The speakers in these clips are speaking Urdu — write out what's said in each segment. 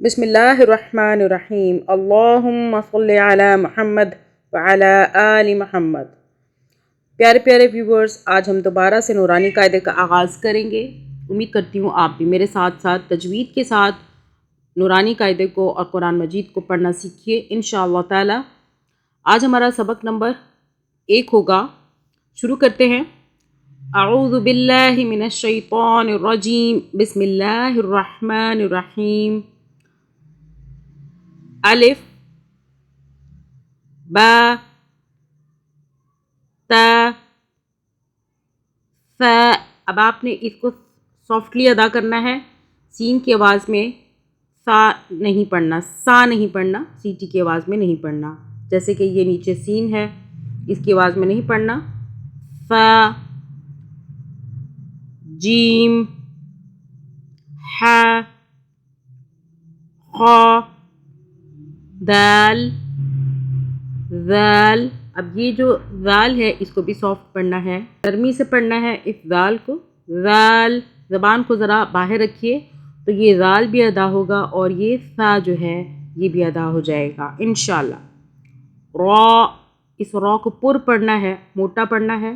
بسم اللہ الرحمن الرحیم اللہم صلی علی محمد وعلی آل محمد۔ پیارے پیارے ویورز، آج ہم دوبارہ سے نورانی قاعدے کا آغاز کریں گے۔ امید کرتی ہوں آپ بھی میرے ساتھ ساتھ تجوید کے ساتھ نورانی قاعدے کو اور قرآن مجید کو پڑھنا سیکھیے انشاءاللہ تعالی۔ آج ہمارا سبق نمبر 1 ہوگا۔ شروع کرتے ہیں۔ اعوذ باللہ من الشیطان الرجیم، بسم اللہ الرحمن الرحیم۔ الف، با، تا، ثا۔ اب آپ نے اس کو سافٹلی ادا کرنا ہے، سین کی آواز میں سا نہیں پڑھنا، سا نہیں پڑھنا، سیٹی کی آواز میں نہیں پڑھنا۔ جیسے کہ یہ نیچے سین ہے، اس کی آواز میں نہیں پڑھنا۔ فا، جیم، ہا، خا، دال، ذال۔ اب یہ جو ذال ہے اس کو بھی سافٹ پڑھنا ہے، نرمی سے پڑھنا ہے اس ذال کو۔ ذال، زبان کو ذرا باہر رکھیے تو یہ ذال بھی ادا ہوگا اور یہ ثا جو ہے یہ بھی ادا ہو جائے گا انشاءاللہ۔ را، اس را کو پر پڑھنا ہے، موٹا پڑھنا ہے۔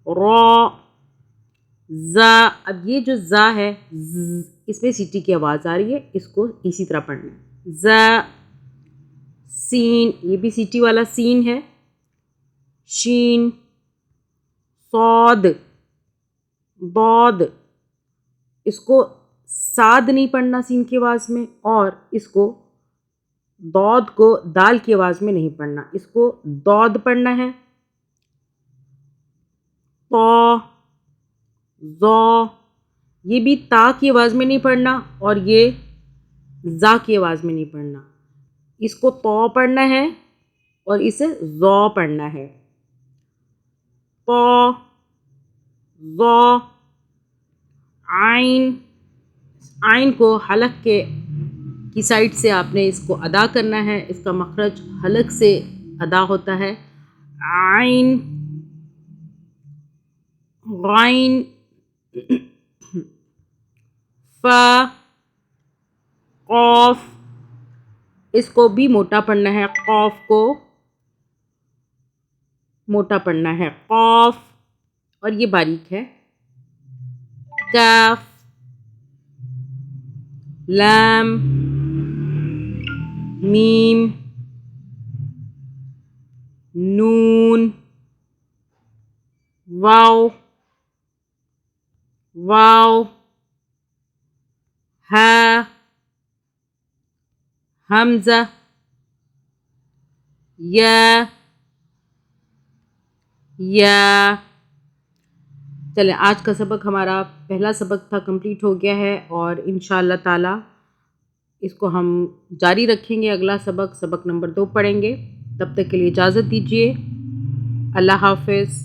را، زا۔ اب یہ جو زا ہے اس میں سیٹی کی آواز آ رہی ہے، اس کو اسی طرح پڑھنا ہے۔ زا، سین، یہ بھی سیٹی والا سین ہے۔ شین، صاد، ضاد۔ اس کو صاد نہیں پڑھنا سین کی آواز میں، اور اس کو ضاد کو دال کی آواز میں نہیں پڑھنا، اس کو ضاد پڑھنا ہے۔ طا، ظا۔ یہ بھی تا کی آواز میں نہیں پڑھنا اور یہ زا کی آواز میں نہیں پڑھنا، اس کو طا پڑھنا ہے اور اسے ظا پڑھنا ہے۔ طا، ظا، عین۔ عین کو حلق کی سائڈ سے آپ نے اس کو ادا کرنا ہے، اس کا مخرج حلق سے ادا ہوتا ہے۔ عین، غین، فا، قاف۔ اس کو بھی موٹا پڑھنا ہے، قاف کو موٹا پڑھنا ہے، قاف، اور یہ باریک ہے۔ کاف، لام، میم، نون، واو، واو، ہا، حمزہ، یا، یا۔ چلیں، آج کا سبق ہمارا پہلا سبق تھا، کمپلیٹ ہو گیا ہے، اور انشاءاللہ تعالی اس کو ہم جاری رکھیں گے۔ اگلا سبق نمبر 2 پڑھیں گے۔ تب تک کے لیے اجازت دیجیے۔ اللہ حافظ۔